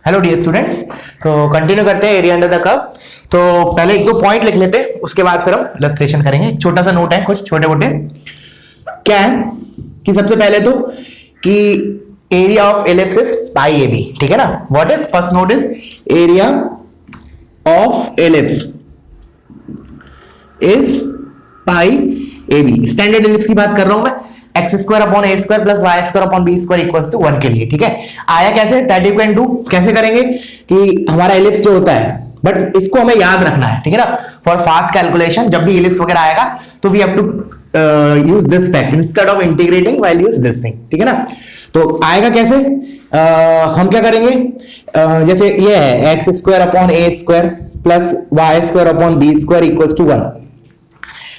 Hello dear students. तो continue करते हैं एरिया अंडर द कर्व। तो पहले एक दो पॉइंट लिख लेते हैं, उसके बाद फिर हम इलस्ट्रेशन करेंगे। एक छोटा सा नोट है, कुछ छोटे मोटे क्या है कि सबसे पहले तो कि area of ellipse is pi A B, ठीक है ना। What is first note is area of ellipse is pi A B. Standard ellipse की बात कर रहा हूं मैं, X square upon A square plus Y square upon B square equals to 1 के लिए, ठीक है। आया कैसे, दैट यू कैन डू। कैसे करेंगे कि हमारा एलिप्स जो होता है, बट इसको हमें याद रखना है, ठीक है ना, फॉर फास्ट कैलकुलेशन। जब भी एलिप्स वगैरह आएगा तो we have to use this fact instead of integrating while use this thing, ठीक है ना। तो आएगा कैसे, हम क्या करेंगे, जैसे ये है X square upon A square plus Y square upon B square equals to 1।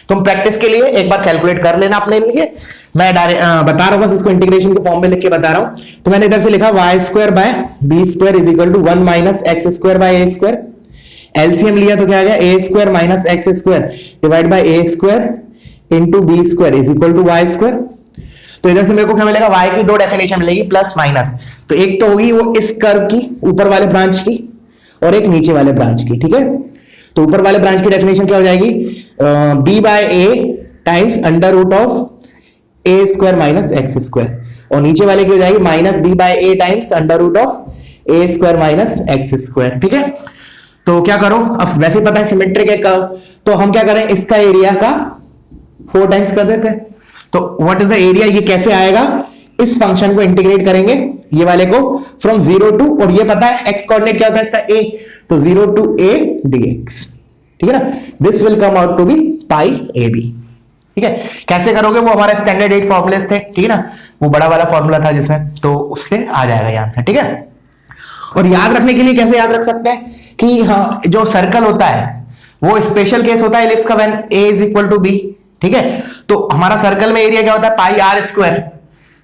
तुम प्रैक्टिस के लिए एक बार कैलकुलेट कर लेना अपने लिए। मैं डायरेक्ट बता रहा हूं, बस इसको इंटीग्रेशन के फॉर्म में लिख के बता रहा हूं। तो मैंने इधर से लिखा y square by b square is equal to 1 minus x square by a square. LCM लिया तो क्या आ गया, a square minus x square divide by a square into b square is equal to y square. तो इधर से मेरे को क्या मिलेगा, वाई की दो डेफिनेशन मिलेगी, प्लस माइनस। तो एक तो होगी वो इस कर्व की ऊपर वाले ब्रांच की और एक नीचे वाले ब्रांच की, ठीक है। तो ऊपर वाले ब्रांच की डेफिनेशन क्या हो जाएगी, B by A times under root of A square minus x square, और नीचे वाले की हो जाएगी minus B by A times under root of A square minus x square, ठीक है। तो क्या करो, अब वैसे पता है सिमेट्रिक है कर्व, तो हम क्या करें, इसका एरिया का 4 टाइम्स कर देते हैं। तो व्हाट इज द एरिया, ये कैसे आएगा, इस फंक्शन को इंटीग्रेट करेंगे ये वाले को फ्रॉम 0 टू, और ये पता है एक्स कोऑर्डिनेट क्या होता है इसका a, तो 0 टू a dx, ठीक है ना। This will come out to be pi A B, ठीक है। कैसे करोगे, वो हमारे स्टैंडर्ड 8 फॉर्मूलेस थे, ठीक है ना, वो बड़ा वाला फॉर्मूला था जिसमें, तो उससे आ जाएगा ये आंसर, ठीक है। और याद रखने के लिए कैसे याद रख सकते हैं कि हाँ, जो सर्कल होता है वो स्पेशल केस होता है एलिप्स का, when a is equal to b, ठीक है। तो हमारा सर्कल में एरिया क्या होता है, पाई आर स्क्वायर।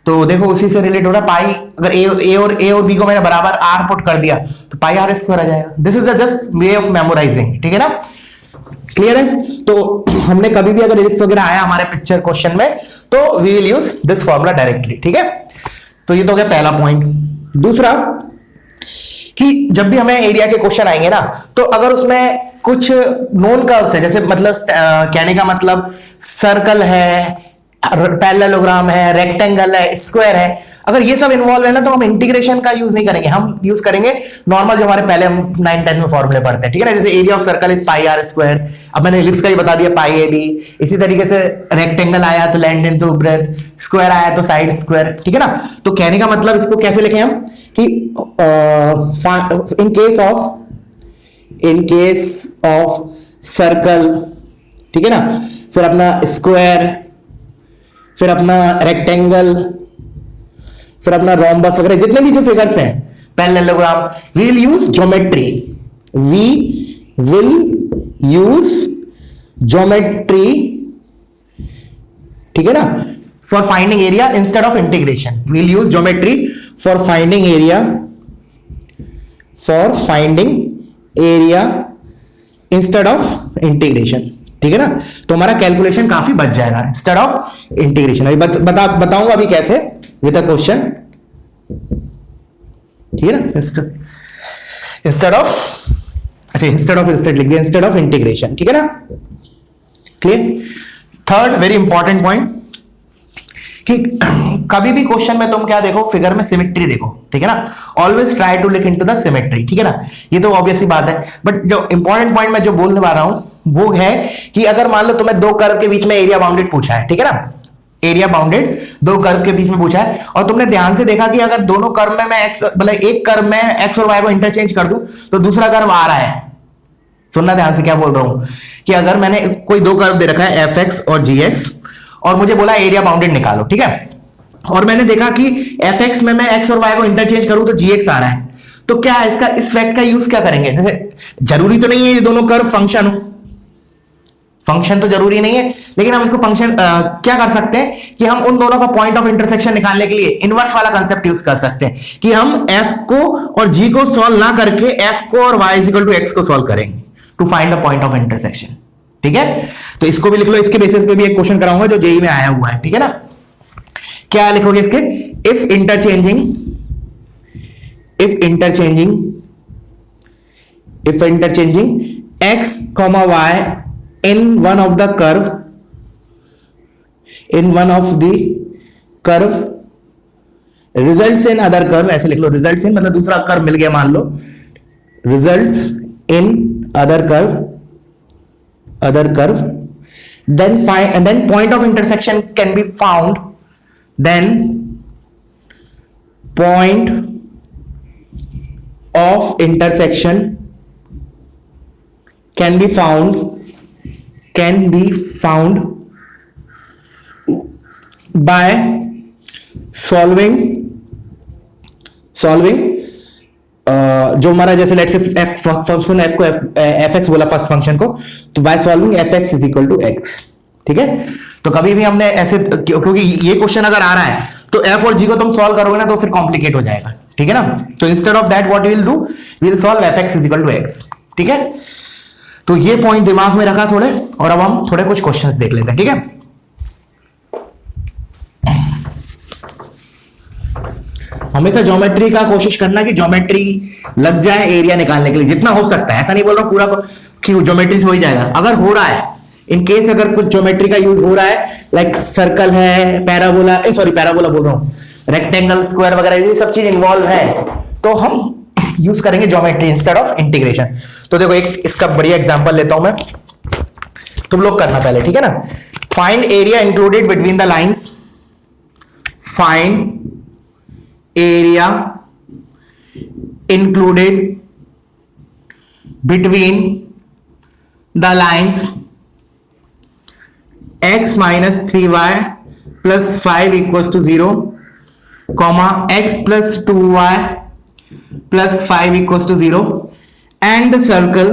तो देखो उसी से रिलेट हो रहा है, पाई अगर ए और बी को मैंने बराबर आर पुट कर दिया तो पाई आर स्क्वायर आ जाएगा। This is just way of memorising, ठीक है ना, क्लियर है। तो हमने कभी भी अगर एलिप्स वगैरह आया हमारे पिक्चर क्वेश्चन में तो we will use this formula directly, ठीक है। तो ये तो हो गया पहला पॉइंट। दूसरा कि जब भी हमें एरिया के क्वेश्चन आएंगे ना, तो अगर उसमें कुछ नोन कर्व्स है, जैसे मतलब कहने का मतलब सर्कल है, पैरेललोग्राम है, रेक्टेंगल है, स्क्वायर है, अगर ये सब इन्वॉल्व है ना, तो हम इंटीग्रेशन का यूज नहीं करेंगे, हम यूज करेंगे नॉर्मल जो हमारे पहले हम 9-10 में फॉर्मूले पढ़ते हैं, ठीक है ना। जैसे area of circle is pi R square, अब मैंने एलिप्स का ही बता दिया पाई ए बी। इसी तरीके से रेक्टेंगल आया तो लेंथ इनटू ब्रेड्थ, स्क्वायर आया तो साइड स्क्वायर, ठीक है ना। तो कहने का मतलब इसको कैसे लिखें हम कि इन केस ऑफ सर्कल, ठीक है ना, फिर अपना स्क्वायर, फिर अपना रेक्टेंगल, फिर अपना रोम्बस वगैरह जितने भी जो फिगर्स हैं, parallelogram, we will use geometry, we will use geometry, ठीक है ना, for finding area instead of integration. We will use geometry for finding area, for finding area instead of integration, ठीक है ना। तो हमारा कैलकुलेशन काफी बच जाएगा इंस्टेड ऑफ इंटीग्रेशन। अभी बताऊंगा अभी कैसे विद अ क्वेश्चन, ठीक है ना। इंस्टेड लिख दिया, इंस्टेड ऑफ इंटीग्रेशन, ठीक है ना, clear. Third very important point कि कभी भी क्वेश्चन में तुम क्या देखो, फिगर में सिमेट्री देखो, ठीक है ना। Always try to look into the symmetry, ठीक है ना। ये तो ऑब्वियस सी बात है, बट जो इंपॉर्टेंट पॉइंट मैं जो बोलने वाला हूं वो है कि अगर मान लो तुम्हें दो कर्व के बीच में एरिया बाउंडेड पूछा है, ठीक है ना, एरिया बाउंडेड दो कर्व के बीच में पूछा है, और तुमने ध्यान से देखा कि अगर दोनों कर्व में मैं एक्स, मतलब एक कर्व में एक्स और वाई को इंटरचेंज कर दूं तो दूसरा कर्व आ रहा है। सुनना ध्यान से क्या बोल रहा हूं कि अगर मैंने कोई दो कर्व दे रखा है एफ एक्स और जी एक्स, और मुझे बोला एरिया बाउंडेड निकालो, ठीक है, और मैंने देखा कि एफ एक्स में मैं एक्स और वाई को इंटरचेंज करूं तो जी एक्स आ रहा है, तो क्या इसका इस फैक्ट का यूज क्या करेंगे। जैसे जरूरी तो नहीं है ये दोनों कर्व फंक्शन हो, फंक्शन तो जरूरी नहीं है, लेकिन हम इसको फंक्शन क्या कर सकते हैं कि हम उन दोनों का पॉइंट ऑफ इंटरसेक्शन निकालने के लिए इनवर्स वाला कंसेप्ट यूज कर सकते हैं कि हम एफ को और जी को सॉल्व ना करके एफ को और वाई इक्वल टू एक्स को सॉल्व करेंगे to find the point of intersection, ठीक है। तो इसको भी लिख लो, इसके बेसिस पे भी एक क्वेश्चन कराऊंगा जो जेई में आया हुआ है, ठीक है ना। क्या लिखोगे इसके, if interchanging if interchanging x comma y in one of the curve results in other curve, ऐसे लिख लो, results in मतलब दूसरा कर्व मिल गया मान लो, results in other curve, then point of intersection can be found, then point of intersection can be found by solving जो हमारा जैसे let's say f function f को fx बोला फर्स्ट फंक्शन को, तो by solving fx is equal to x, ठीक है। तो कभी भी हमने ऐसे, क्योंकि ये क्वेश्चन अगर आ रहा है तो f और g को तुम सॉल्व करोगे ना तो फिर कॉम्प्लिकेट हो जाएगा, ठीक है ना। तो instead of that what we will do, we will solve fx is equal to x, ठीक है। तो ये पॉइंट दिमाग में रखा थोड़े, और अब हम थोड़े कुछ क्वेश्चंस देख लेते हैं, ठीक है। हमेशा ज्योमेट्री का कोशिश करना कि ज्योमेट्री लग जाए एरिया निकालने के लिए जितना हो सकता है। ऐसा नहीं बोल रहा हूं पूरा कि ज्योमेट्री से हो ही जाएगा, अगर हो रहा है, इन केस अगर कुछ ज्योमेट्री का यूज हो रहा है, लाइक सर्कल है, पैराबोला बोल रहा हूं, रेक्टेंगल, स्क्वायर वगैरह ये सब चीज इन्वॉल्व है, तो हम यूज करेंगे ज्योमेट्री इंस्टेड ऑफ इंटीग्रेशन। तो देखो एक इसका बढ़िया एग्जांपल लेता हूं मैं, तुम लोग करना पहले, ठीक है ना। Find area included between the lines, find area included between the lines x minus 3y plus 5 equals to 0, comma x plus 2y plus 5 equals to 0, and the circle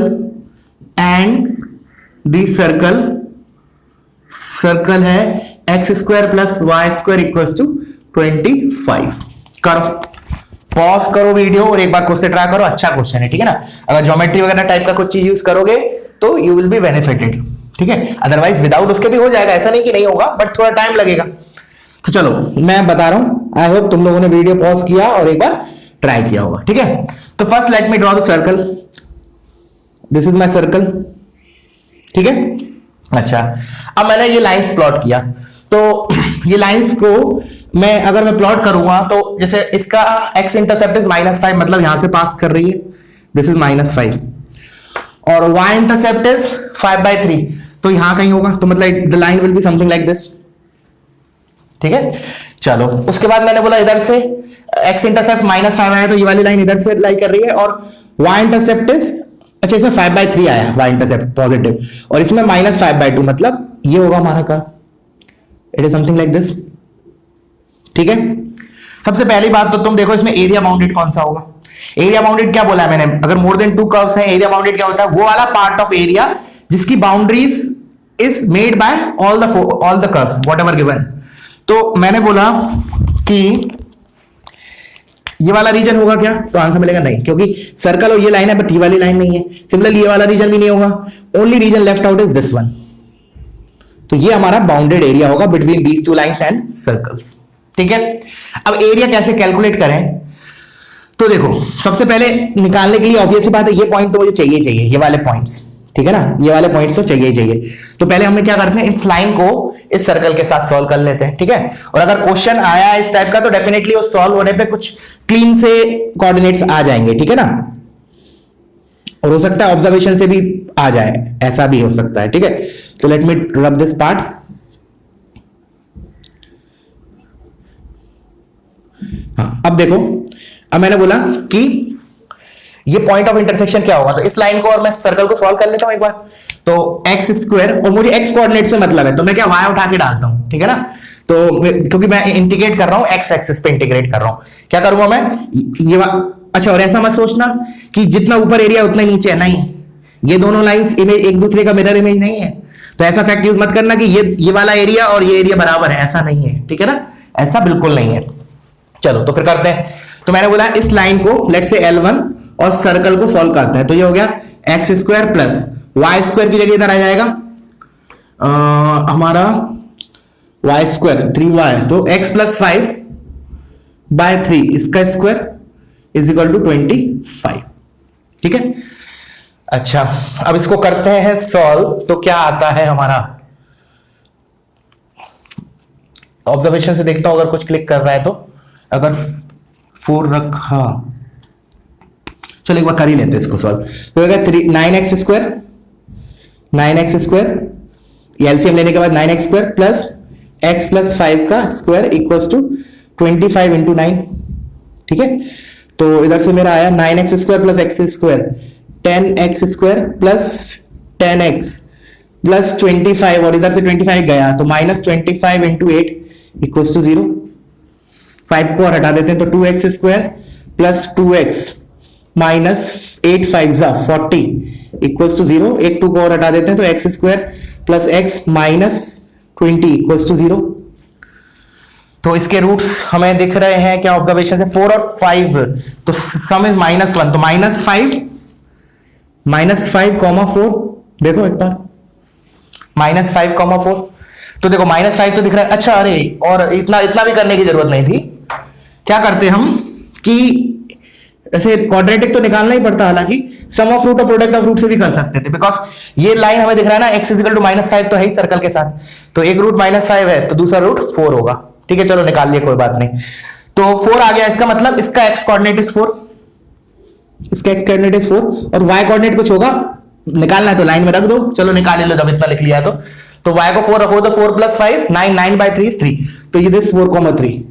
है x square plus y square equals to 25। करो, pause करो video और एक बार question try करो, अच्छा question है, ठीक है ना। अगर ज्योमेट्री वगैरह टाइप का कुछ चीज यूज करोगे तो यू विल बी बेनिफिटेड, ठीक है। अदरवाइज विदाउट उसके भी हो जाएगा, ऐसा नहीं कि नहीं होगा, बट थोड़ा टाइम लगेगा। तो चलो मैं बता रहा हूं, आई होप तुम लोगों ने वीडियो पॉज किया और एक बार ट्राई किया होगा, ठीक है। तो first let me draw the circle, this is my circle, ठीक है। अच्छा, अब मैंने ये लाइंस प्लॉट किया, तो ये लाइंस को अगर मैं प्लॉट करूंगा तो जैसे इसका x इंटरसेप्ट इज -5, मतलब यहां से पास कर रही है, दिस इज -5, और y इंटरसेप्ट इज 5/3, तो यहां कहीं होगा, तो मतलब the line will be something like this, ठीक है। चलो उसके बाद मैंने बोला इधर से x इंटरसेप्ट -5 आया, तो ये वाली लाइन इधर से लाई कर रही है, और y इंटरसेप्ट इज, अच्छा इसमें 5/3 आया y इंटरसेप्ट पॉजिटिव, और इसमें -5/2, मतलब ये होगा हमारा curve, it is something like this, ठीक है। सबसे पहली बात तो तुम देखो इसमें एरिया बाउंडेड कौन सा होगा। एरिया बाउंडेड क्या बोला है मैंने, अगर मोर देन 2 कर्व्स हैं, एरिया बाउंडेड क्या होता है, वो वाला पार्ट ऑफ एरिया जिसकी boundaries is made by all the curves whatever given. तो मैंने बोला कि ये वाला रीजन होगा क्या, तो आंसर मिलेगा नहीं, क्योंकि सर्कल और ये लाइन है बट ये वाली लाइन नहीं है। सिमिलरली ये वाला रीजन भी नहीं होगा, only region left out is this one. तो ये हमारा बाउंडेड एरिया होगा between these two lines and circles, ठीक है। अब एरिया कैसे कैलकुलेट करें, तो देखो सबसे पहले निकालने के लिए ऑब्वियस बात है, ये पॉइंट तो मुझे चाहिए, ये वाले पॉइंट्स, ठीक है ना, ये वाले पॉइंट्स तो चाहिए। तो पहले हमें क्या करते हैं, इस लाइन को इस सर्कल के साथ सॉल्व कर लेते हैं, ठीक है। और अगर क्वेश्चन आया इस टाइप का तो डेफिनेटली वो सॉल्व होने पे कुछ क्लीन से कोऑर्डिनेट्स आ जाएंगे, ठीक है ना। और हो सकता है ऑब्जर्वेशन से भी आ जाए, ऐसा भी हो सकता है, ठीक है। तो let me rub this part. हाँ, अब देखो, अब मैंने बोला कि ये पॉइंट ऑफ इंटरसेक्शन क्या होगा, तो इस लाइन को और मैं सर्कल को सॉल्व कर लेता हूं एक बार। तो एक्स स्क्वायर, और मुझे एक्स कोऑर्डिनेट से मतलब है, तो मैं क्या वाई उठा के डालता हूं, ठीक है ना। तो क्योंकि मैं इंटीग्रेट कर रहा हूं, एक्स एक्सिस पे इंटीग्रेट कर रहा हूं, क्या करूंगा मैं ये अच्छा, और ऐसा मत सोचना कि जितना ऊपर एरिया उतना नीचे है, नहीं, ये दोनों लाइंस इमेज एक दूसरे का मिरर इमेज नहीं है। तो ऐसा फैक्ट यूज मत करना कि ये वाला एरिया और ये एरिया बराबर है, ऐसा नहीं है, ठीक है ना, ऐसा बिल्कुल नहीं है। चलो तो फिर करते हैं। तो मैंने बोला इस लाइन को लेट से L1 और सर्कल को सॉल्व करते हैं, तो ये हो गया x square plus Y square की जगह इधर आ जाएगा हमारा वाई स्क्वायर 3y, तो x प्लस 5/3 इसका स्क्वायर इज इक्वल टू 25। ठीक है, अच्छा अब इसको करते हैं सॉल्व। तो क्या आता है हमारा, ऑब्जर्वेशन से देखता हूं अगर कुछ क्लिक कर रहा है तो। अगर 4 रखा, चलो एक बार कर ही लेते हैं इसको सॉल्व। तो होगा 9x square, 9x square, LCM लेने के बाद 9x square plus x plus 5 का स्क्वायर इक्वल्स टू 25 इंटू 9। ठीक है, तो इधर से मेरा आया 9x square plus x square, 10x square plus 10x प्लस 25, और इधर से 25 गया तो माइनस 25 इंटू 8 इक्वल्स टू 0। 5 को और हटा देते हैं तो 2x square plus 2x minus 8 5 जा 40 इक्वल्स टू 0। एक 2 को और हटा देते हैं तो x square plus x minus 20 equals to 0। तो इसके रूट्स हमें दिख रहे हैं क्या ऑब्जर्वेशन से, 4 और 5, तो सम इज -1, तो -5 कॉमा 4, देखो एक बार -5 4, तो देखो -5 तो दिख रहा है। अच्छा अरे, और इतना भी करने की जरूरत नहीं थी। क्या करते हम कि ऐसे क्वाड्रेटिक तो निकालना ही पड़ता, हालांकि सम ऑफ रूट और प्रोडक्ट ऑफ रूट से भी कर सकते थे, बिकॉज ये लाइन हमें दिख रहा है ना x इक्वल टू -5 तो है ही सर्कल के साथ, तो एक रूट -5 है तो दूसरा रूट 4 होगा। ठीक है, चलो निकाल लिया, कोई बात नहीं। तो 4 आ गया, इसका मतलब इसका x कोऑर्डिनेट इज 4, इसका x कोऑर्डिनेट इज 4, और y कोऑर्डिनेट कुछ होगा, निकालना है तो लाइन में रख दो। चलो निकाल लो, जब इतना लिख लिया तो y को 4 रखो तो 4 प्लस 5 9 by 3 is 3, तो ये दिस 4,3।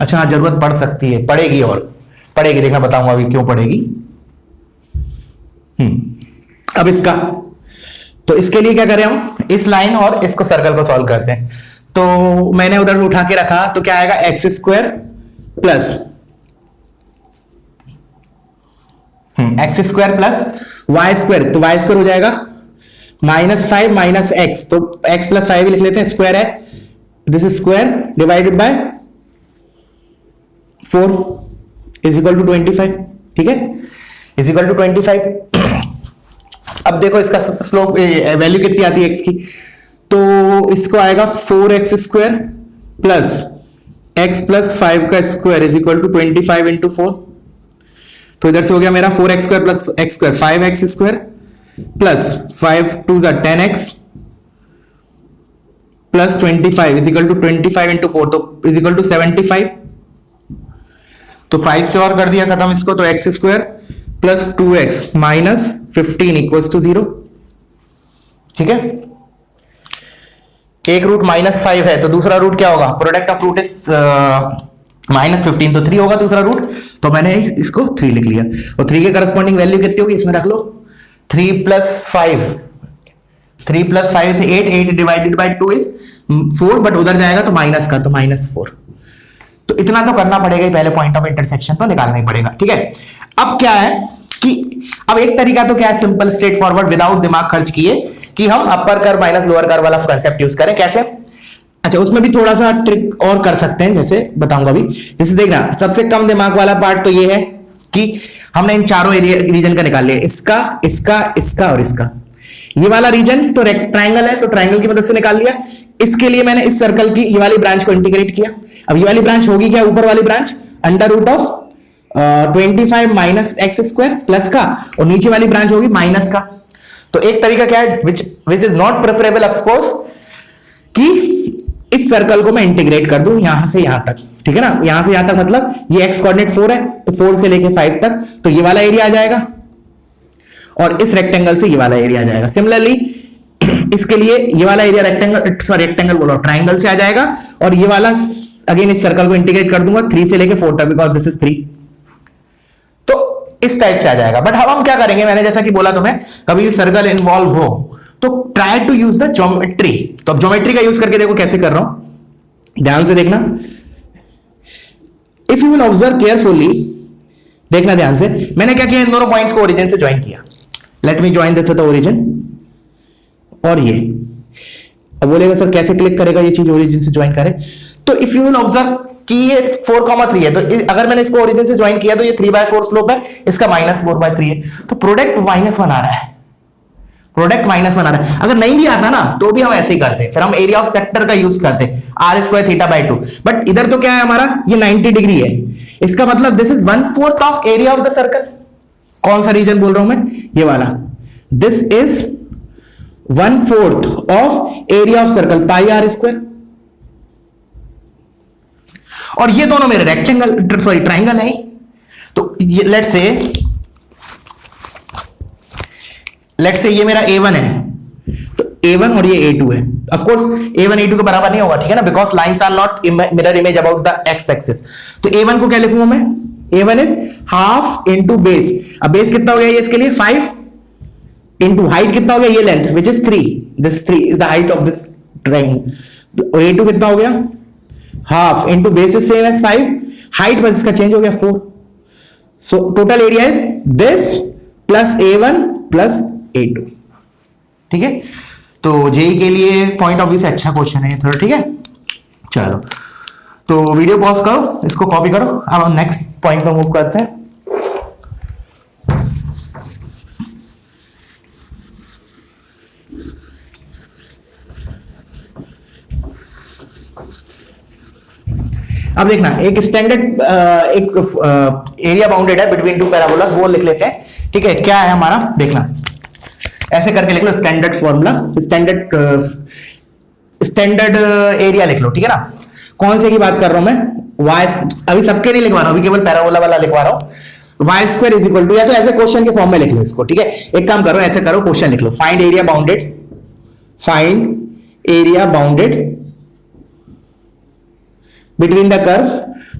अच्छा हाँ, जरूरत पड़ सकती है, पड़ेगी, और पड़ेगी, देखना बताऊंगा अभी क्यों पड़ेगी। अब इसका, तो इसके लिए क्या करें हम, इस लाइन और इसको सर्कल को सॉल्व करते हैं। तो मैंने उधर उठा के रखा, तो क्या आएगा x square plus x square plus y square, तो y स्क्वायर हो जाएगा -5 माइनस x, तो x प्लस 5 लिख लेते हैं, स्क्वायर है, this is square divided by 4 is equal to 25। ठीक है, इज इक्वल टू 25। अब देखो इसका स्लोप वैल्यू कितनी आती है x की, तो इसको आएगा 4x square plus x plus 5 का square is equal to 25 into 4। तो इधर से हो गया मेरा 4x square plus x square 5x square plus 5 2 10x प्लस 25 इज इक्वल टू 25 इंटू 4, तो इज इक्वल टू 75। तो 5 से और कर दिया खत्म इसको, तो x square plus 2x minus 15 equals to 0। ठीक है, एक रूट -5 है तो दूसरा रूट क्या होगा, प्रोडक्ट ऑफ रूट इज -15, तो 3 होगा दूसरा रूट, तो मैंने इसको 3 लिख लिया। और 3 के करस्पॉन्डिंग वैल्यू कितनी होगी इसमें रख लो, 3 प्लस 5 थे 8 डिवाइडेड बाय 2 इज 4, बट उधर जाएगा तो माइनस का, तो -4। तो इतना तो करना पड़ेगा ही, पहले पॉइंट ऑफ इंटरसेक्शन तो निकालना ही पड़ेगा। ठीक है, अब क्या है कि अब एक तरीका तो क्या है, सिंपल स्ट्रेट फॉरवर्ड विदाउट दिमाग खर्च किए, कि हम अपर कर माइनस लोअर कर वाला कंसेप्ट यूज करें। कैसे, अच्छा उसमें भी थोड़ा सा ट्रिक और कर सकते हैं, जैसे बताऊंगा अभी। जैसे देखना, सबसे कम दिमाग वाला पार्ट तो ये है कि हमने इन चारों एरिया रीजन का निकाल लिया, इसका इसका इसका और इसका। ये वाला रीजन तो ट्राइंगल है, तो ट्राइंगल की मदद से निकाल लिया। इसके लिए मैंने इस सर्कल की ये वाली ब्रांच को इंटीग्रेट किया। अब ये वाली ब्रांच होगी क्या, ऊपर वाली branch under root of 25 minus x square plus का, और नीचे वाली ब्रांच होगी माइनस का। तो एक तरीका क्या है, which is not preferable of course, कि इस सर्कल को मैं इंटीग्रेट कर दूं यहां से यहां तक। ठीक है ना, यहां से यहां तक मतलब ये x कोऑर्डिनेट 4 है, तो 4 से लेके 5 तक, तो ये वाला एरिया आ जाएगा, और इस रेक्टेंगल से ये वाला एरिया आ जाएगा। सिमिलरली इसके लिए ये वाला एरिया रेक्टेंगल बोलो ट्राइंगल से आ जाएगा, और ये वाला अगेन इस सर्कल को इंटीग्रेट कर दूंगा 3 से लेके 4 तक, बिकॉज दिस इज 3, तो इस टाइप से आ जाएगा। बट अब हम क्या करेंगे, मैंने जैसा कि बोला तुम्हें, कभी सर्कल इन्वॉल्व हो तो try to use the geometry. तो अब ज्योमेट्री का यूज करके देखो कैसे कर रहा हूं, ध्यान से देखना। If you will observe carefully, देखना ध्यान से, मैंने क्या किया, इन दोनों पॉइंट्स को ओरिजिन से ज्वाइन किया। Let me join this with the origin, और ये अब बोलेगा सर कैसे क्लिक करेगा ये चीज ओरिजिन से ज्वाइन करे। तो इफ यू विल ऑब्जर्व कि ये 4,3 है, तो अगर मैंने इसको ओरिजिन से ज्वाइन किया तो ये 3/4 स्लोप है, इसका -4/3 है, तो प्रोडक्ट -1 आ रहा है। प्रोडक्ट माइनस बना रहा है। अगर नहीं भी आता ना तो भी हम ऐसे ही करते, फिर हम एरिया ऑफ सेक्टर का यूज करते, R square theta by 2। But इधर तो क्या है हमारा, ये 90 डिग्री है, इसका मतलब this is 1/4 of area of the circle. कौन सा रीजन बोल रहा हूं मैं, ये वाला। This is 1/4 of area of circle pi R square. और ये दोनों मेरे रेक्टेंगल सॉरी ट्राइंगल है। तो लेट्स से ये मेरा A1 है, तो A1 और ये A2 है। ऑफ कोर्स A1 A2 के बराबर नहीं होगा, ठीक है ना, because lines are not mirror image about the X axis. तो A1 को क्या लिखूंगा मैं, A1 is half into base. अब बेस कितना हो गया ये इसके लिए 5 इंटू हाइट कितना हो गया, ये length which is 3, this 3 is the height of this triangle. और A2 कितना हो गया, half into base is same as 5, height बस इसका चेंज हो गया 4। So total area is this plus A1 plus A2, ठीक है। तो जेई के लिए पॉइंट ऑफ व्यू से अच्छा क्वेश्चन है थोड़ा, ठीक है। चलो तो वीडियो पॉज करो, इसको कॉपी करो, अब हम नेक्स्ट पॉइंट पर मूव करते हैं। अब देखना, एक स्टैंडर्ड एक एरिया बाउंडेड है बिटवीन टू पैराबोलास, वो लिख लेते हैं, ठीक है। क्या है हमारा, देखना ऐसे करके लिख लो, स्टैंडर्ड फॉर्मूला, स्टैंडर्ड एरिया लिख लो, ठीक है ना। कौन से की बात कर रहा हूं मैं, वाई, अभी सबके नहीं लिखवा रहा हूं, अभी केवल पैराबोला वाला लिखवा रहा हूं। Y square is equal to, या तो ऐसे क्वेश्चन के फॉर्म में लिख लो इसको, ठीक है। एक काम करो, ऐसे करो, क्वेश्चन लिख लो, find area bounded, find area bounded between the curve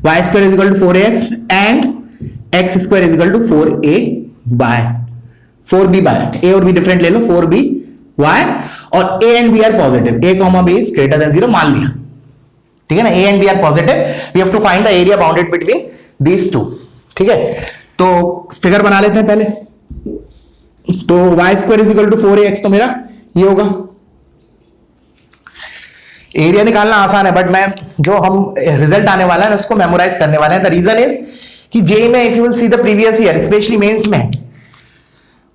y square is equal to 4ax and x square is equal to 4a by 4b by a और b डिफरेंट ले लो, 4b y और a and b are positive, a comma b is greater than 0 मान लिया, ठीक है ना। a and b are positive, we have to find the area bounded between these two, ठीक है। तो फिगर बना लेते हैं पहले। तो y square is equal to 4ax तो मेरा ये होगा। एरिया निकालना आसान है, बट मैं जो हम रिजल्ट आने वाला है उसको मेमोराइज करने वाले हैं। द रीजन इज कि जेई में if you will see the previous year, specially mains में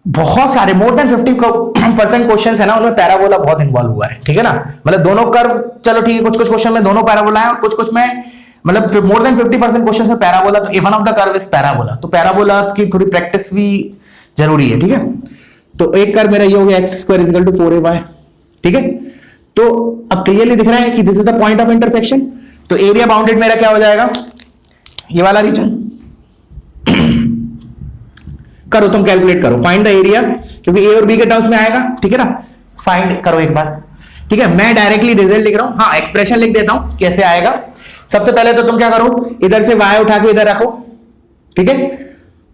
बहुत सारे मोर देन 50% क्वेश्चंस है ना, उनमें पैराबोला बहुत इन्वॉल्व हुआ है, ठीक है ना। मतलब दोनों कर्व, चलो ठीक है, कुछ कुछ क्वेश्चन में दोनों पैराबोला है और कुछ कुछ में मतलब मोर देन 50% क्वेश्चन में पैराबोला। तो one of the curve is parabola, तो पैराबोला की थोड़ी प्रैक्टिस भी जरूरी है, ठीक है। तो एक कर्व मेरा ये हो गया x square is equal to 4ay, ठीक है। तो अब क्लियरली दिख रहा है कि this is the point of intersection. तो एरिया बाउंडेड मेरा क्या हो जाएगा, ये वाला रीजन। करो तुम, कैलकुलेट करो, फाइंड द एरिया, क्योंकि ए और बी के टर्म्स में आएगा, ठीक है ना। फाइंड करो एक बार, ठीक है। मैं डायरेक्टली रिजल्ट लिख रहा हूं, हाँ एक्सप्रेशन लिख देता हूं कैसे आएगा। सबसे पहले तो तुम क्या करो, इधर से y उठा के इधर रखो, ठीक है,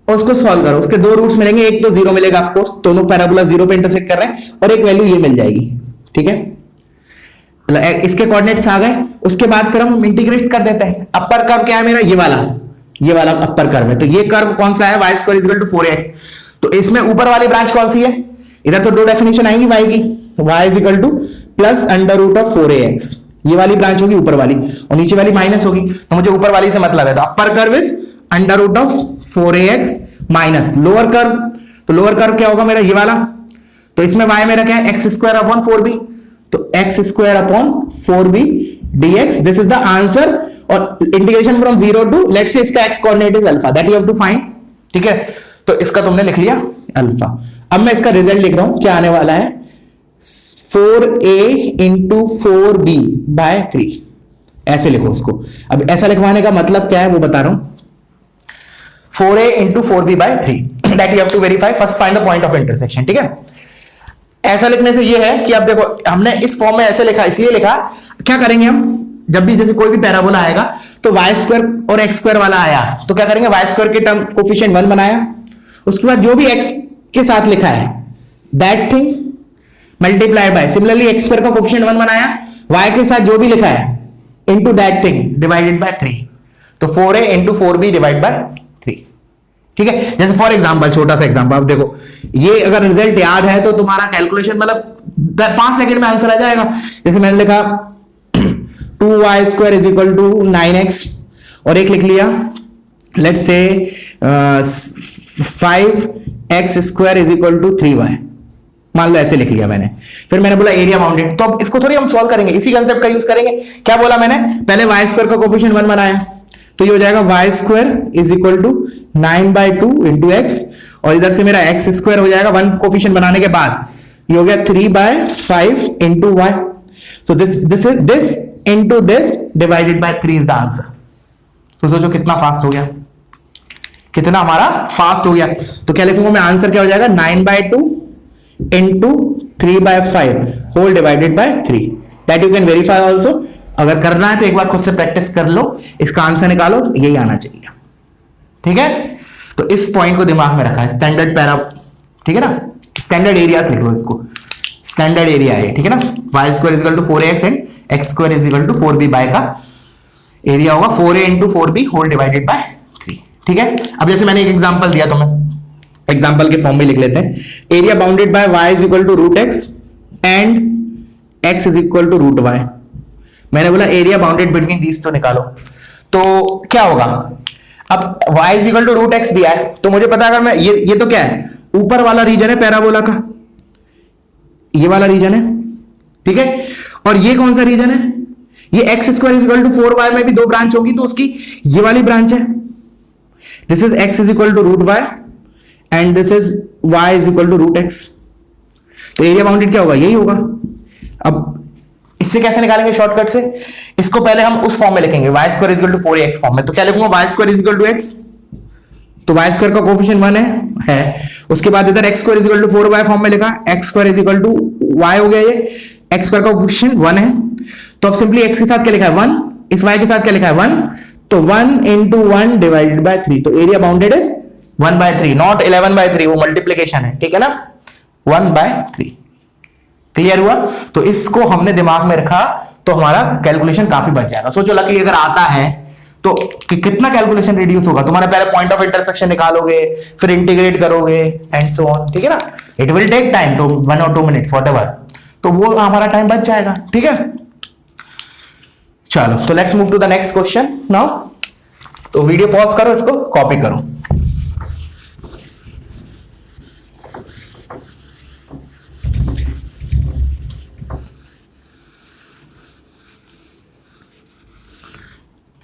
और उसको सॉल्व करो। उसके दो रूट्स मिलेंगे, एक तो जीरो मिलेगा ऑफ कोर्स, दोनों पैराबोला जीरो पे इंटरसेक्ट कर रहे हैं, और एक वैल्यू ये मिल जाएगी, ठीक है। इसके कोऑर्डिनेट्स आ गए, उसके बाद फिर हम इंटीग्रेट कर देते हैं। अपर कर्व क्या है मेरा, ये वाला अपर कर्व है। तो ये कर्व कौन सा है, y square is equal to 4x। तो इसमें ऊपर वाली ब्रांच कौन सी है, इधर तो दो डेफिनेशन आएंगी y की, y is equal to plus under root of 4ax, ये वाली ब्रांच होगी ऊपर वाली, और नीचे वाली माइनस होगी। तो मुझे ऊपर वाली से मतलब है, तो upper curve is under root of 4ax minus lower curve. तो लोअर कर्व क्या होगा मेरा, ये वाला। तो इसमें y मेरा क्या है, एक्स स्क्वायर अपॉन 4b, तो x square upon 4b dx, this is the answer. और integration from 0 to, let's say इसका x coordinate is alpha, that you have to find, ठीक है। तो इसका तुमने लिख लिया अल्फा। अब मैं इसका रिजल्ट लिख रहा हूं, क्या आने वाला है, 4a इंटू 4b बाय 3, ऐसे लिखो उसको। अब ऐसा लिखवाने का मतलब क्या है वो बता रहा हूं, 4a into 4b by 3, that you have to verify, first find the point of intersection, ठीक है। ऐसा लिखने से ये है कि अब देखो, हमने इस फॉर्म में ऐसे लिखा, इसलिए लिखा, क्या करेंगे हम, जब भी जैसे कोई भी पैराबोला आएगा तो y स्क्वायर और x स्क्वायर वाला आया तो क्या करेंगे, y स्क्वायर के टर्म कोफिशिएंट 1 बनाया, उसके बाद जो भी x के साथ लिखा है that thing multiplied by, similarly x square का कोफिशिएंट 1 बनाया, y के साथ जो भी लिखा है into that thing divided by 3। तो 4a into 4b divide by 3, ठीक है। जैसे फॉर एग्जांपल, छोटा सा एग्जांपल, अब देखो ये अगर रिजल्ट याद है तो तुम्हारा कैलकुलेशन मतलब 5 सेकंड में आंसर आ जाएगा। जैसे मैंने लिखा 2y square is equal to 9x, और एक लिख लिया let's say 5x square is equal to 3y, मान लो ऐसे लिख लिया मैंने, फिर मैंने बोला एरिया बाउंडेड, तो अब इसको थोड़ी हम सॉल्व करेंगे, इसी कंसेप्ट का यूज करेंगे। क्या बोला मैंने, पहले वाई स्क्वायर का कोफिशिएंट 1 बनाया, तो ये हो जाएगा y square is equal to 9/2 into x, और इधर से मेरा एक्स स्क्वायर हो जाएगा 1 कोफिशिएंट बनाने के बाद, ये हो गया 3/5 इंटू वाई। तो this into this divided by 3 is the answer. तो सोचो कितना फास्ट हो गया, कितना हमारा फास्ट हो गया। तो क्या लिखूंगा मैं, आंसर क्या हो जाएगा 9/2 into 3/5 whole divided by 3। That you can verify also. अगर करना है तो एक बार खुद से प्रैक्टिस कर लो, इसका आंसर निकालो, यही आना चाहिए। ठीक है, तो इस पॉइंट को दिमाग में रखा है, स्टैंडर्ड पैरा, ठीक है ना, स्टैंडर्ड एरियाज लिखो इसको, स्टैंडर्ड एरिया है, ठीक है ना। Y square is equal to 4ax and x square is equal to 4b by का एरिया होगा 4a into 4b whole divided by 3। ठीक है, अब जैसे मैंने एक एग्जांपल दिया तुम्हें, एग्जांपल के फॉर्म में लिख लेते हैं। Area bounded by y is equal to root x and x is equal to root y. मैंने बोला area bounded between these two निकालो, तो क्या होगा, अब y is equal to root x दिया है, तो मुझे पता है अगर मैं ये तो क्या है, ऊपर वाला रीजन है पैराबोला का, ये वाला रीजन है, ठीक है, और ये कौन सा रीजन है, ये x square is equal to 4y में भी 2 ब्रांच होगी, तो उसकी ये वाली ब्रांच है। This is x is equal to root y and this is y is equal to root x. तो एरिया बाउंडेड क्या होगा, यही होगा। अब इससे कैसे निकालेंगे शॉर्टकट से, इसको पहले हम उस फॉर्म में लिखेंगे, y square is equal to 4ax form में। तो क्या लिखूंगा, y square is equal to x, तो y स्क्वायर का कोफिशिएंट 1 है। उसके बाद इधर x square is equal to 4y form में लिखा, x square is equal to y हो गया, ये x स्क्वायर का कोफिशिएंट 1 है। तो अब सिंपली x के साथ क्या लिखा है 1, इस y के साथ क्या लिखा है 1, तो 1 इंटू 1 डिवाइडेड बाय 3। तो एरिया बाउंडेड इज 1/3, नॉट 11/3, वो मल्टीप्लीकेशन है, ठीक है ना, 1/3। क्लियर हुआ। तो इसको हमने दिमाग में रखा तो हमारा कैलकुलेशन काफी बच जाएगा। सोचो लकी अगर आता है तो कितना कैलकुलेशन रिड्यूस होगा तुम्हारा, पहले पॉइंट ऑफ इंटरसेक्शन निकालोगे, फिर इंटीग्रेट करोगे एंड सो ऑन, ठीक है ना। इट विल टेक टाइम, तो 1 और 2 मिनट्स व्हाटएवर, तो वो हमारा टाइम बच जाएगा, ठीक है। चलो, तो let's move to the next question now. तो वीडियो पॉज करो, इसको कॉपी करो।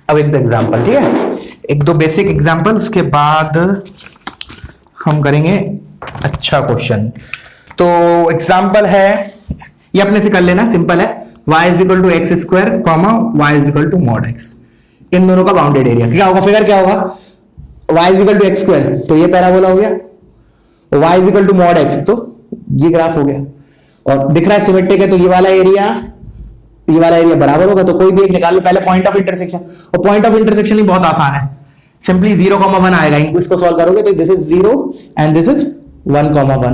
अब एक दो एग्जांपल, ठीक है, एक दो बेसिक एग्जांपल, उसके बाद हम करेंगे अच्छा क्वेश्चन। तो एग्जांपल है, ये अपने से कर लेना, सिंपल है, y is equal to x square comma y is equal to mod x, इन दोनों का बाउंडेड एरिया क्या होगा, फिगर क्या होगा, y is equal to x square, तो ये पैराबोला हो गया, y is equal to mod x, तो ये ग्राफ हो गया, और दिख रहा है सिमेट्रिक है, तो ये वाला एरिया बराबर होगा, तो कोई भी एक निकाल लो। पहले पॉइंट ऑफ इंटरसेक्शन, और पॉइंट ऑफ इंटरसेक्शन ही बहुत आसान है, सिंपली 0,1 आएगा, इनको इसको सॉल्व करोगे तो this is 0 and this is 1,1।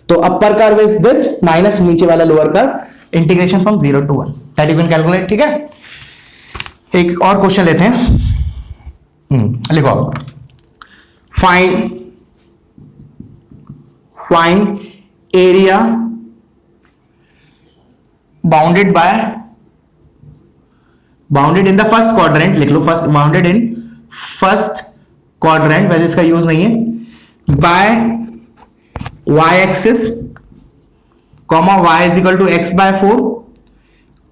तो upper curve is this minus नीचे वाला lower curve, integration from 0 to 1, that you can calculate, ठीक है। एक और क्वेश्चन लेते हैं, लिखो, find area bounded in the first quadrant, लिख लो, first bounded in first quadrant, वैसे इसका यूज नहीं है, by y axis comma y is equal to x/4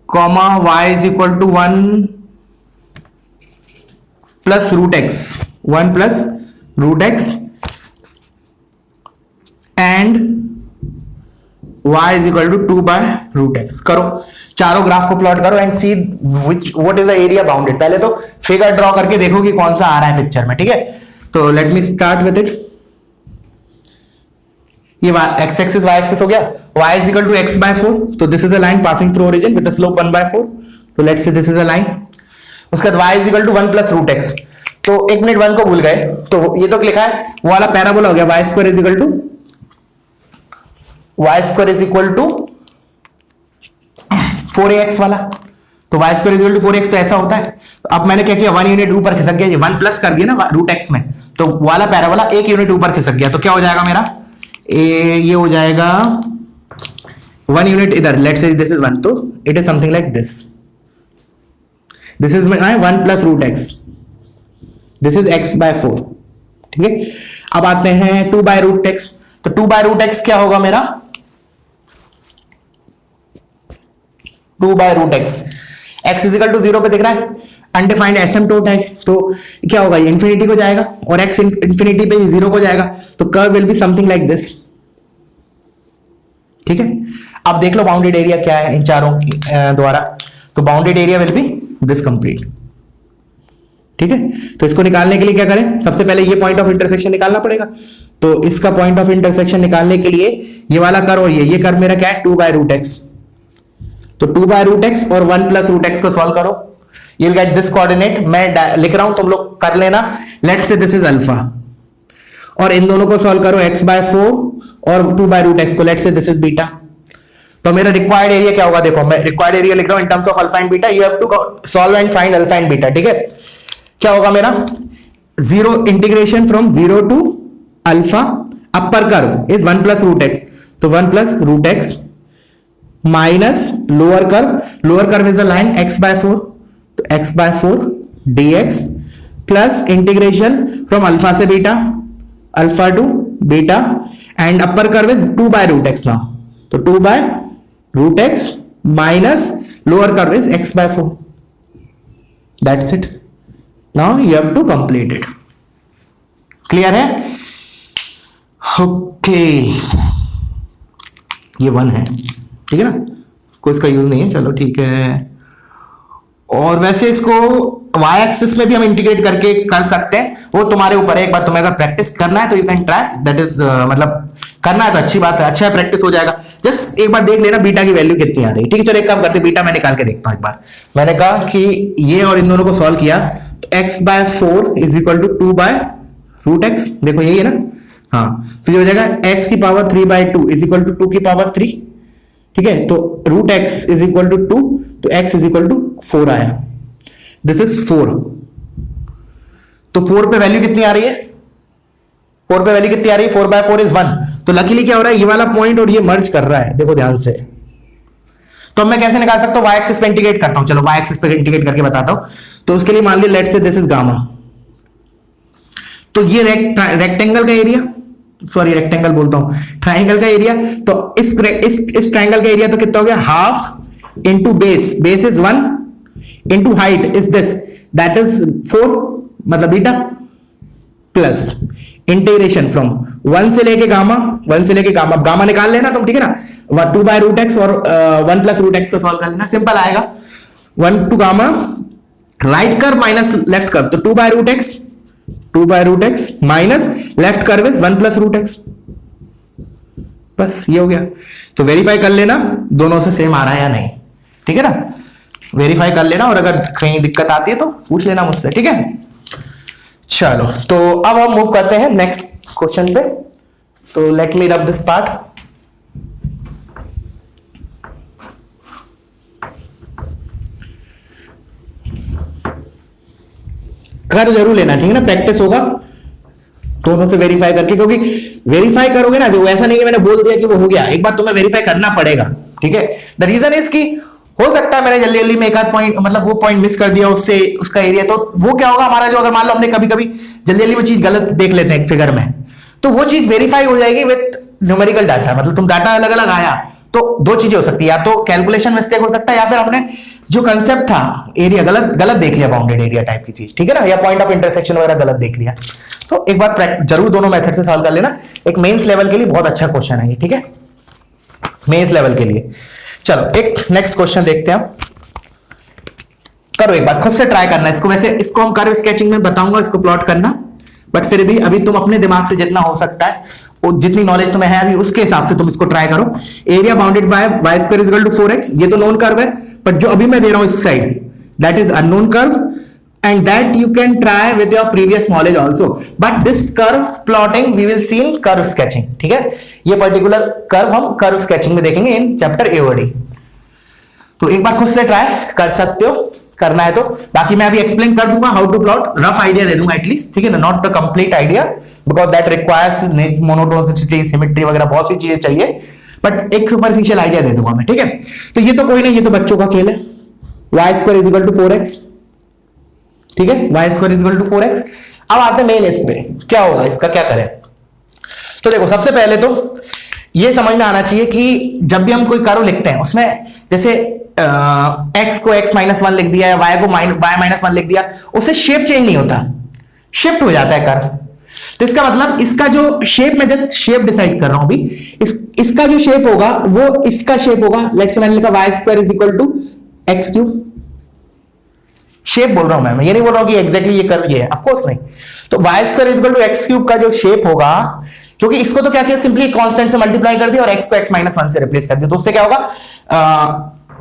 comma y is equal to 1 plus root x and y is equal to 2/√x। करो, चारों graph को plot करो and see what is the area bounded. पहले तो figure draw करके देखो कि कौन सा आ रहा है पिक्चर में, ठीक है। तो let me start with it. ये x एक्सिस y एक्सिस हो गया, y is equal to x/4, तो this is a line passing through origin with the slope 1/4, तो let's say this is a line. उसके बाद y is equal to 1 plus root x, तो एक minute 1 को भूल गए, तो ये तो लिखा है वो वाला पैराबोला हो गया, y square is equal to 4ax वाला, तो y square is equal to 4x, तो ऐसा होता है। तो अब मैंने क्या किया, 1 यूनिट ऊपर खिसक गया, ये 1 प्लस कर दिया ना रूट एक्स में, तो वाला पैराबोला 1 यूनिट ऊपर खिसक गया, तो क्या हो जाएगा मेरा, ये हो जाएगा 1 यूनिट इधर, लेट्स से दिस इज 1, तो it is something like this is my 1 plus root x, this is x/4, ठीक है। अब आते हैं 2/√x, तो 2/√x क्या होगा मेरा, 2/√x। x इजिकल टू 0 पे दिख रहा है, अनडिफाइंड एसिम्पटोट है, तो क्या होगा, ये इंफिनिटी को जाएगा और x इंफिनिटी पे 0 को जाएगा, तो curve will be something like this. ठीक है, अब देख लो बाउंडेड एरिया क्या है इन चारों द्वारा, तो bounded area will be this complete. ठीक है, तो इसको निकालने के लिए क्या करें, सबसे पहले ये पॉइंट ऑफ इंटरसेक्शन निकालना पड़ेगा। तो इसका पॉइंट ऑफ इंटरसेक्शन निकालने के लिए ये वाला कर्व और ये कर्व मेरा क्या है, 2/√x। तो 2/√x और 1+√x को सॉल्व करो, you will get this coordinate. मैं लिख रहा हूं, तुम लोग कर लेना। Let's say this is alpha, और इन दोनों को सॉल्व करो, x/4 और 2/√x को, let's say this is beta. तो मेरा रिक्वायर्ड एरिया क्या होगा, देखो मैं रिक्वायर्ड एरिया लिख रहा हूं in terms of alpha and beta, you have to solve and find alpha and beta. ठीक है, क्या होगा मेरा, 0 integration from 0 to alpha, upper curve is 1+√x, तो 1+√x minus lower curve is a line x/4, तो x/4 dx plus integration from alpha से beta, alpha to beta, and upper curve is 2/√x now, तो 2/√x minus lower curve is x/4। That's it, now you have to complete it. Clear है? Okay, ये 1 है, ठीक है ना, कोई इसका यूज नहीं है, चलो ठीक है। और वैसे इसको वाई एक्सिस में भी हम इंटीग्रेट करके कर सकते हैं, वो तुम्हारे ऊपर है। एक बार तुम्हें अगर प्रैक्टिस करना है तो you can try, that is मतलब करना है तो अच्छी बात है, अच्छा है, प्रैक्टिस हो जाएगा। जस्ट एक बार देख लेना बीटा की वैल्यू कितनी आ रही है। ठीक है, चलो एक काम करते हैं, बीटा मैं निकाल के देखता हूं एक बार। मैंने कहा कि ये और इन दोनों को सॉल्व किया तो x/4 is equal to 2/√x, देखो यही है ना, हाँ, तो ये हो जाएगा x की पावर 3/2 इज इक्वल टू 2 की पावर 3। ठीक है, तो √x इज इक्वल टू 2, तो x इज इक्वल टू 4 आया, दिस इज 4। तो 4 पे वैल्यू कितनी आ रही है, 4 पे वैल्यू कितनी आ रही है, 4/4 इज 1। तो लकीली क्या हो रहा है, ये वाला पॉइंट और ये मर्ज कर रहा है, देखो ध्यान से। तो मैं कैसे निकाल सकता हूं, वाई एक्सिस पे इंटीग्रेट करता हूं, चलो वाई एक्सिस पे इंटीग्रेट करके बताता हूं। तो उसके लिए मान लीजिए let's say this is gamma, तो ये रेक्टेंगल का एरिया, सॉरी रेक्टेंगल बोलता हूं, ट्राइंगल का एरिया, तो इस ट्राइंगल का एरिया तो कितना हो गया, half into base, base is 1 into height is this, that is 4, मतलब बीटा, प्लस इंटीग्रेशन फ्रॉम 1 से लेके गामा, 1 से लेके गामा, गामा निकाल लेना तुम, ठीक है ना, 2/√x और 1+√x को सॉल्व कर लेना, सिंपल आएगा। 1 to gamma, right curve minus left curve, तो 2/√x minus left curve is 1+√x, बस ये हो गया। तो वेरीफाई कर लेना दोनों से सेम आ रहा है या नहीं, ठीक है ना, वेरीफाई कर लेना, और अगर कहीं दिक्कत आती है तो पूछ लेना मुझसे, ठीक है। चलो, तो अब हम मूव करते हैं नेक्स्ट क्वेश्चन पे। तो let me rub this part. कर जरूर लेना, ठीक है ना, प्रैक्टिस होगा दोनों से वेरीफाई करके, क्योंकि वेरीफाई करोगे ना तो ऐसा नहीं कि मैंने बोल दिया कि वो हो गया, एक बार तुम्हें वेरीफाई करना पड़ेगा, ठीक है। द रीजन इज कि हो सकता है मैंने जल्दी जल्दी में एक आध पॉइंट, मतलब वो पॉइंट मिस कर दिया, उससे उसका एरिया, तो वो क्या होगा हमारा, जो अगर मान लो हमने कभी कभी जल्दी जल्दी में चीज गलत देख लेते हैं फिगर में, तो वो चीज वेरीफाई हो जाएगी विद न्यूमेरिकल डाटा, मतलब तुम डाटा अलग अलग आया तो दो चीजें हो सकती है, या तो कैलकुलेशन मिस्टेक हो सकता है, या फिर हमने जो कंसेप्ट था एरिया गलत देख लिया, बाउंडेड एरिया टाइप की चीज, ठीक है ना, या पॉइंट ऑफ इंटरसेक्शन वगैरह गलत देख लिया। तो एक बार जरूर दोनों मेथड से सॉल्व कर लेना, एक मेंस लेवल के लिए बहुत अच्छा क्वेश्चन है ये, ठीक है, मेंस लेवल के लिए। चलो एक नेक्स्ट क्वेश्चन देखते हैं, करो एक बार खुद से ट्राई करना इसको, वैसे इसको हम कर्व स्केचिंग में बताऊंगा इसको प्लॉट करना, बट फिर भी अभी तुम अपने दिमाग से जितना हो सकता है, जितनी नॉलेज तुम्हें है अभी उसके हिसाब से तुम इसको ट्राई करो। Area bounded by y square is equal to 4x, ये तो नोन कर्व है, बट जो अभी मैं दे रहा हूं इस side, that is unknown curve, and that you can try with your previous knowledge also, but this curve plotting we will see in curve sketching, ठीक है। ये पर्टिकुलर कर्व हम कर्व स्केचिंग में देखेंगे इन चैप्टर एओडी। तो एक बार खुद से ट्राई कर सकते हो, करना है तो, बाकी मैं अभी एक्सप्लेन कर दूंगा how to plot, rough idea दे दूंगा एटलीस्ट, ठीक है ना, not the complete idea, because that requires monotonicity, symmetry वगैरह बहुत सी चीजें चाहिए, बट एक सुपरफिशियल आइडिया दे दूंगा मैं, ठीक है। तो ये तो कोई नहीं, ये तो बच्चों का खेल है, y square is equal to 4x, ठीक है, y square is equal to 4x। अब आते हैं मेन इस पे, क्या होगा इसका, क्या करें। तो देखो सबसे पहले तो ये समझ में आना चाहिए कि जब भी हम कोई कर्व लिखते हैं उसमें जैसे एक्स को x माइनस वन लिख दिया या y को y माइनस वन लिख दिया, उससे शेप चेंज नहीं होता, शिफ्ट हो जाता है कर्व। तो इसका मतलब इसका जो शेप, मैं जस्ट शेप डिसाइड कर रहा हूं अभी, इसका जो शेप होगा वो इसका शेप होगा, लेट्स से मैंने लिखा y square is equal to x cube. Shape बोल रहा हूं मैं ये नहीं बोल रहा हूं कि एग्जैक्टली ये कर्व ये है, ऑफ कोर्स नहीं। तो y square is equal to x cube का जो शेप होगा, क्योंकि इसको तो क्या किया, सिंपली कांस्टेंट से मल्टीप्लाई कर दिया और x को x माइनस वन से रिप्लेस कर दिया, तो उससे क्या होगा,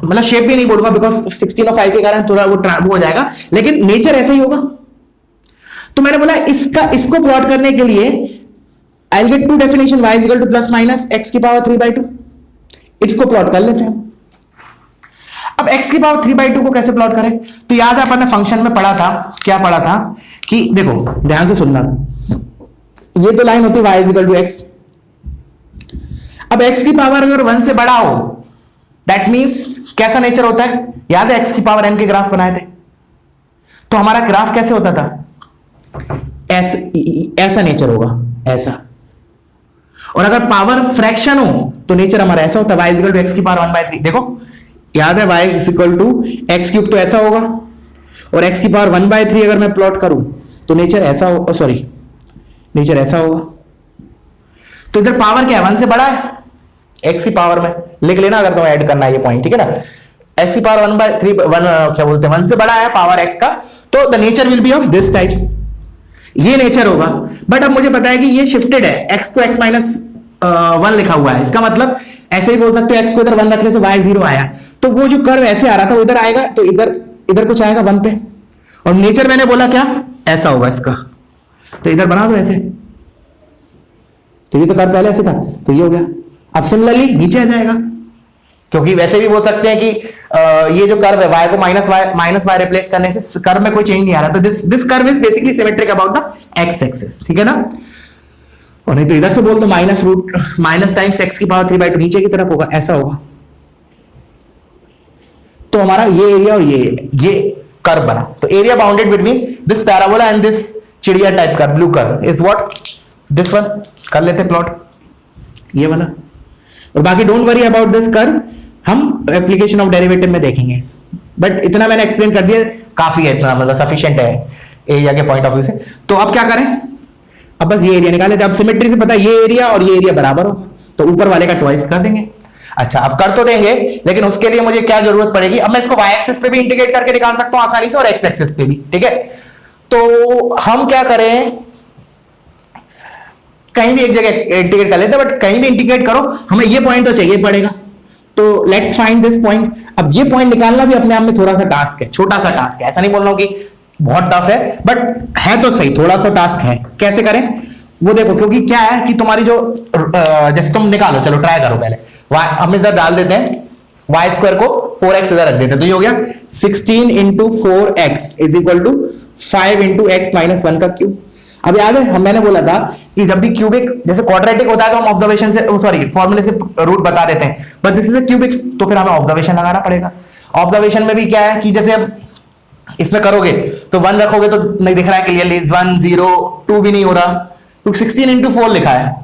मतलब शेप भी नहीं बोलूंगा बिकॉज 16 और 5 के कारण थोड़ा वो हो जाएगा, लेकिन नेचर ऐसा ही होगा। तो मैंने बोला इसको प्लॉट करने के लिए I will get to definition, y is equal to plus minus x की पावर 3/2। इसको प्लॉट कर लेते हैं। अब x की पावर 3/2 को कैसे प्लॉट करें, तो याद है अपन ने फंक्शन में पढ़ा था, क्या पढ़ा था कि देखो ध्यान से सुनना, ये तो लाइन होती है y is equal to x। अब x की पावर अगर 1 से बड़ा हो, दैट मींस कैसा नेचर होता है, याद है x की पावर n के ग्राफ बनाए थे, तो हमारा ग्राफ कैसे होता था, ऐसा नेचर होगा, ऐसा। और अगर पावर फ्रैक्शन हो तो नेचर हमारा ऐसा होता है, y is equal to x की पावर 1/3। देखो याद है y is equal to x cube, तो ऐसा होगा, और x की पावर 1/3 अगर मैं प्लॉट करूं तो नेचर ऐसा हो, सॉरी नेचर ऐसा होगा। तो इधर पावर क्या है, 1 से बड़ा है, x की पावर में लिख लेना अगर तुम्हें ऐड करना है ये पॉइंट, ठीक है ना। x की पावर 1/3 क्या बोलते हैं 1 से बड़ा है पावर x का, तो the nature will be of this type, ये नेचर होगा। बट अब मुझे पता है कि ये शिफ्टेड है, x को x माइनस 1 लिखा हुआ है, इसका मतलब ऐसे ही बोल सकते हो x को इधर 1 रखने से y 0 आया, तो वो जो कर्व ऐसे आ रहा था वो इधर आएगा, तो इधर कुछ आएगा 1 पे, और नेचर मैंने बोला क्या ऐसा होगा इसका, तो इधर बना दो ऐसे, तो ये तो कर्व पहले ऐसे था, तो ये हो गया। अब सिमिलरली नीचे आ जाएगा, क्योंकि वैसे भी बोल सकते हैं कि ये जो कर्व है y को माइनस y रिप्लेस करने से कर्व में कोई चेंज नहीं आ रहा, तो this curve is basically symmetric about the x axis, ठीक है ना। और नहीं तो इधर से बोल दो माइनस टाइम्स x की पावर 3/2 नीचे की तरफ होगा, ऐसा होगा। तो हमारा ये एरिया और ये कर्व बना, तो area bounded between this parabola and this चिड़िया type curve, blue curve is what, this one. कर लेते प्लॉट ये वाला, और बाकी don't worry about this curve, हम एप्लीकेशन ऑफ डेरिवेटिव में देखेंगे, बट इतना मैंने एक्सप्लेन कर दिया, काफी है इतना, मतलब सफिशिएंट है एरिया के पॉइंट ऑफ व्यू से। तो अब क्या करें, अब बस ये एरिया निकाले थे, अब सिमेट्री से पता है ये एरिया और ये एरिया बराबर हो, तो ऊपर वाले का ट्वाइस कर देंगे। अच्छा अब कर तो देंगे, लेकिन उसके लिए मुझे क्या जरूरत पड़ेगी, अब मैं इसको y एक्सिस पे भी इंटीग्रेट करके निकाल सकता हूं आसानी से और x एक्सिस पे भी, ठीक है। तो हम क्या करें, कहीं भी एक जगह इंटीग्रेट कर लेते हैं, बट कहीं भी इंटीग्रेट करो हमें ये पॉइंट तो चाहिए पड़ेगा, तो लेट्स फाइंड दिस पॉइंट। अब ये पॉइंट निकालना भी अपने आप में थोड़ा सा टास्क है, छोटा सा टास्क है, ऐसा नहीं बोल रहा हूं कि बहुत टफ है, बट है तो सही, थोड़ा तो टास्क है। कैसे करें वो देखो, क्योंकि क्या है कि तुम्हारी जो जैसे तुम निकालो, चलो ट्राई करो पहले, हम इधर डाल देते हैं वाई स्क्वायर को 4x इधर रख देते हैं, तो ये हो गया 16 into 4x is equal to 5 into x minus 1 का क्यूब। अब याद है मैंने बोला था कि जब भी क्यूबिक जैसे क्वाड्रेटिक होता है तो हम ऑब्जर्वेशन से सॉरी फॉर्मूले से रूट बता देते हैं, but this is a cubic, तो फिर हमें ऑब्जर्वेशन लगाना पड़ेगा। ऑब्जर्वेशन में भी क्या है कि जैसे अब इसमें करोगे तो 1 रखोगे तो नहीं दिख रहा है क्लियरली, 1 0 2 भी नहीं हो रहा, तो 16 इंटू 4 लिखा है,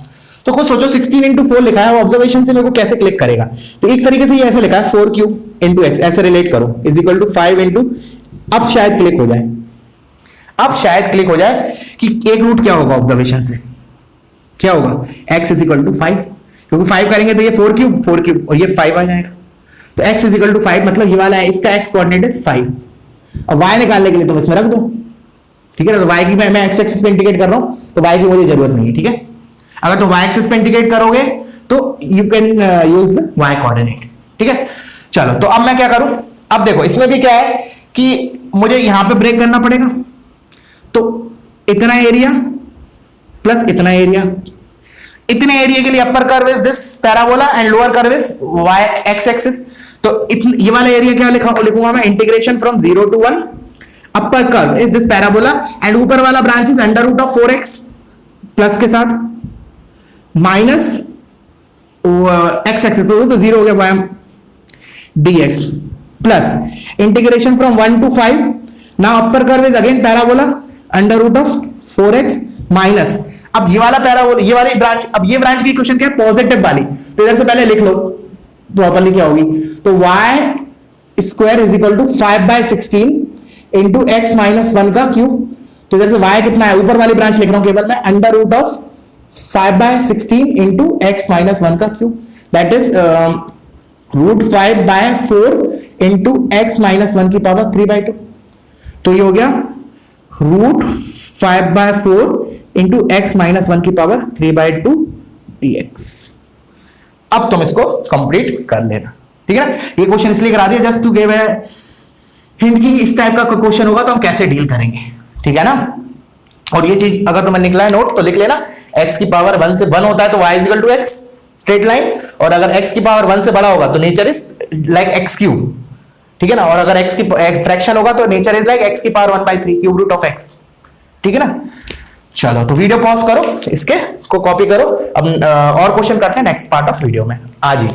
तो खुद सोचो 16 इंटू 4 लिखा है, ऑब्जर्वेशन से मेरे को कैसे क्लिक करेगा, तो एक तरीके से ये ऐसे लिखा है 4 क्यूब इंटू एक्स, ऐसे रिलेट करो इज इक्वल टू 5 इंटू, अब शायद क्लिक हो जाए, अब शायद क्लिक हो जाए कि एक रूट क्या होगा ऑब्जर्वेशन से, क्या होगा x इज इक्वल टू 5, क्योंकि 5 करेंगे तो ये 4 क्यूब और ये 5 आ जाएगा, तो x इज इक्वल टू 5 मतलब ये वाला है, इसका x कोऑर्डिनेट इज 5, और y निकालने के लिए तुम इसमें रख दो, ठीक है ना। तो y की मैं x एक्सिस पे इंटीग्रेट कर रहा हूं, तो y की मुझे जरूरत नहीं है, ठीक है। अगर तुम y एक्सिस पे इंटीग्रेट करोगे तो you can use the y coordinate, ठीक है। चलो तो अब मैं क्या करूं, अब देखो इसमें भी क्या है कि मुझे यहां पे ब्रेक करना पड़ेगा, तो इतना एरिया प्लस इतना एरिया, इतने एरिया के लिए upper curve is this parabola and lower curve is y x axis, तो ये वाला एरिया क्या लिखूंगा मैं, integration from 0 to 1 upper curve is this parabola and ऊपर वाला branch is under root of 4x plus के साथ माइनस x एक्सिस, तो 0 हो गया y dx plus integration from 1 to 5, now upper curve is again parabola under root of 4x minus, अब ये वाला पैराबोला ये वाली ब्रांच, अब ये ब्रांच की इक्वेशन क्या है पॉजिटिव वाली, तो इधर से पहले लिख लो प्रॉपर्ली क्या होगी, तो y square is equal to 5/16 into x minus 1 का क्यूब। तो इधर से y कितना है, ऊपर वाली ब्रांच लिख रहा हूं केवल मैं, under root of 5/16 into x minus 1 का cube, that is root 5/4 into x minus 1 की पावर 3/2। तो ये हो गया रूट 5/4 इंटू एक्स माइनस 1 की पावर 3/2 dx। अब तुम इसको कंप्लीट कर लेना, ठीक है। ये क्वेश्चन इसलिए करा दिया just to give a hint की इस टाइप का क्वेश्चन होगा तो हम कैसे डील करेंगे, ठीक है ना। और ये चीज अगर तुम्हें निकला है नोट तो लिख लेना, x की पावर 1 से 1 होता है तो y is equal to x straight line, और अगर x की पावर 1 से बड़ा होगा तो nature is like x cube, ठीक है ना। और अगर x की फ्रैक्शन होगा तो नेचर इज लाइक x की power 1/3 cube root of x, ठीक है ना। चलो तो वीडियो पॉज करो, इसके को कॉपी करो, अब और क्वेश्चन करते हैं नेक्स्ट पार्ट ऑफ वीडियो में आज ही।